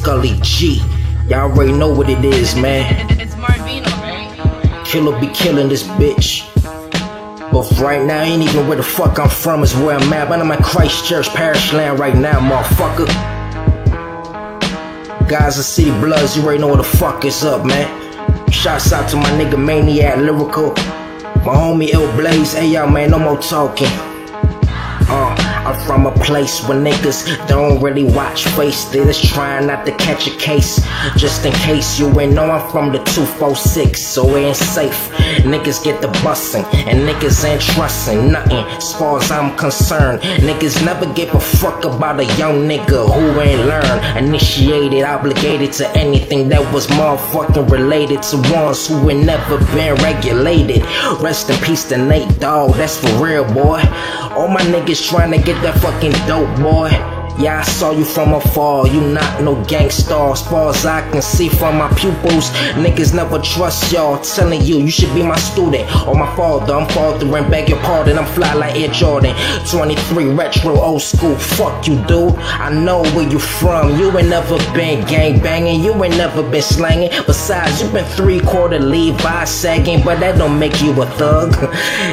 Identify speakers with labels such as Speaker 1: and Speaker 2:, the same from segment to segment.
Speaker 1: Scully G. Y'all already know what it is, man.
Speaker 2: It's Marvino, right?
Speaker 1: Killer be killing this bitch. But right now, ain't even where the fuck I'm from is where I'm at. But I'm at Christchurch Parish land right now, motherfucker. Gaza City Bloods, you already know what the fuck is up, man. Shouts out to my nigga Maniac Lyrical, my homie Ill Blaze. Hey y'all, man, no more talking. I'm from a place where niggas don't really watch face. They just trying not to catch a case. Just in case you ain't know, I'm from the 246, so we ain't safe. Niggas get the bussin', and niggas ain't trustin' nothing as far as I'm concerned. Niggas never give a fuck about a young nigga who ain't learned. Initiated, obligated to anything that was motherfucking related to ones who ain't never been regulated. Rest in peace to Nate Dogg, that's for real, boy. All my niggas trying to get that fucking dope, boy. Yeah, I saw you from afar, you not no gangsta. As far as I can see from my pupils, niggas never trust y'all. Telling you, you should be my student or my father. I'm fathering, beg your pardon, I'm fly like Air Jordan. 23 retro, old school, fuck you, dude. I know where you from, you ain't never been gang banging, you ain't never been slanging. Besides, you been 3/4 Levi sagging, but that don't make you a thug.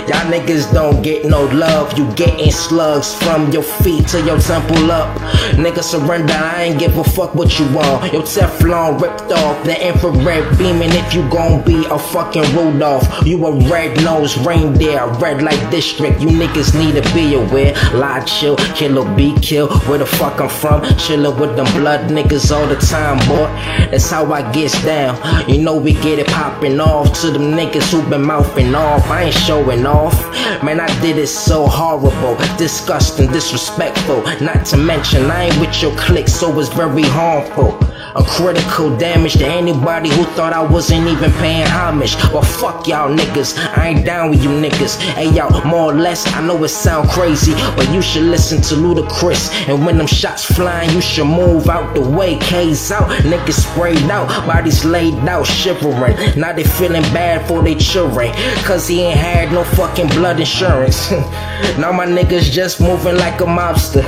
Speaker 1: Y'all niggas don't get no love, you getting slugs from your feet to your temple up. Nigga surrender, I ain't give a fuck what you want. Your Teflon ripped off, the infrared beaming. If you gon' be a fucking Rudolph, you a red-nosed reindeer, red light district. You niggas need to be aware. Lie, chill, killer be kill. Where the fuck I'm from, chillin' with them blood niggas all the time, boy. That's how I gets down. You know we get it popping off to them niggas who been mouthing off. I ain't showing off, man. I did it so horrible, disgusting, disrespectful. Not to mention I ain't with your clique, so it's very harmful. A critical damage to anybody who thought I wasn't even paying homage. But fuck y'all niggas, I ain't down with you niggas. Hey y'all, more or less, I know it sound crazy, but you should listen to Ludacris. And when them shots flying, you should move out the way. K's out, niggas sprayed out, bodies laid out, shivering. Now they feeling bad for they children, cause he ain't had no fucking blood insurance. Now my niggas just moving like a mobster.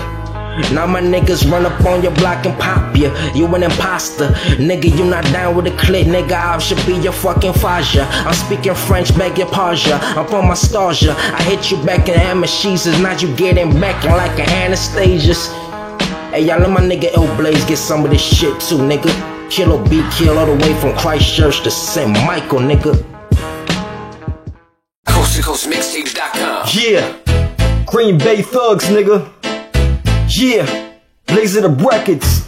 Speaker 1: Now my niggas run up on your block and pop ya. You an imposter, nigga, you not down with the clique. Nigga, I should be your fucking Faja. I'm speaking French, beg your pardon. I'm from Nostalgia, I hit you back in Amashizas. Now you getting back like an Anastasia's. Hey y'all, let my nigga Ill Blaze get some of this shit too, nigga. Killer be kill all the way from Christchurch to St. Michael, nigga.
Speaker 3: Coast to Coast Mixtapes.com.
Speaker 4: Yeah, Green Bay thugs, nigga. Yeah, Blaze of the Records.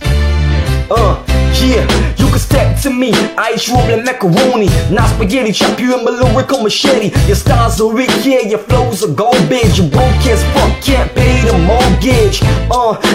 Speaker 4: Yeah, you can step to me, I eat you up like macaroni. Not spaghetti, chop you in my lyrical machete. Your styles are weak, yeah, your flows are garbage. You broke as fuck, can't pay the mortgage.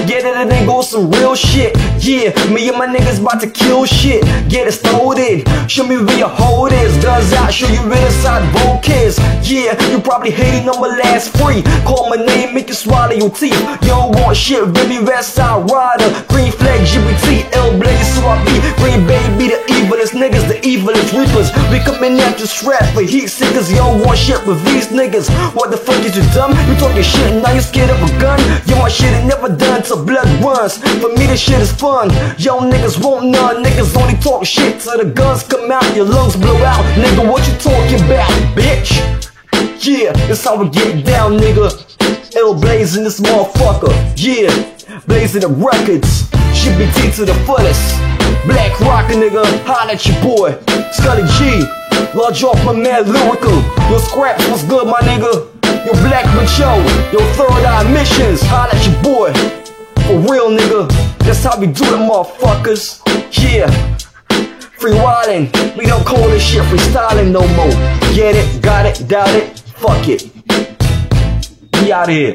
Speaker 4: Get it and then go some real shit. Yeah, me and my niggas about to kill shit. Get it started, show me where your hold is. Guns out, show you where the side vote is. Yeah, you probably hating on my last free. Call my name, make you swallow your teeth. You don't want shit, really West Side Rider. Green flag, GBT, Ill Blaze, so I be Green Bay be the evilest niggas, the evilest reapers. We coming at you strapped for heat seekers. You don't want shit with these niggas. What the fuck is you dumb? You talking shit and now you scared of a gun? You want shit ain't never done till blood runs. For me this shit is fun. Yo niggas won't none. Niggas only talk shit till the guns come out, your lungs blow out. Nigga, what you talking about, bitch? Yeah, that's how we get down, nigga. Ill Blaze in this motherfucker. Yeah, Blaze of the Records. Should be T to the fullest. Black Rocker, nigga, holla at your boy Scully G, large off my man Lyrical. Your scraps was good, my nigga. Your Black Macho, your Third Eye Missions, holla at your boy. For real, nigga, that's how we do it, motherfuckers. Yeah, free wildin', we don't call this shit freestyling no more. Get it, got it, doubt it, fuck it. We out here.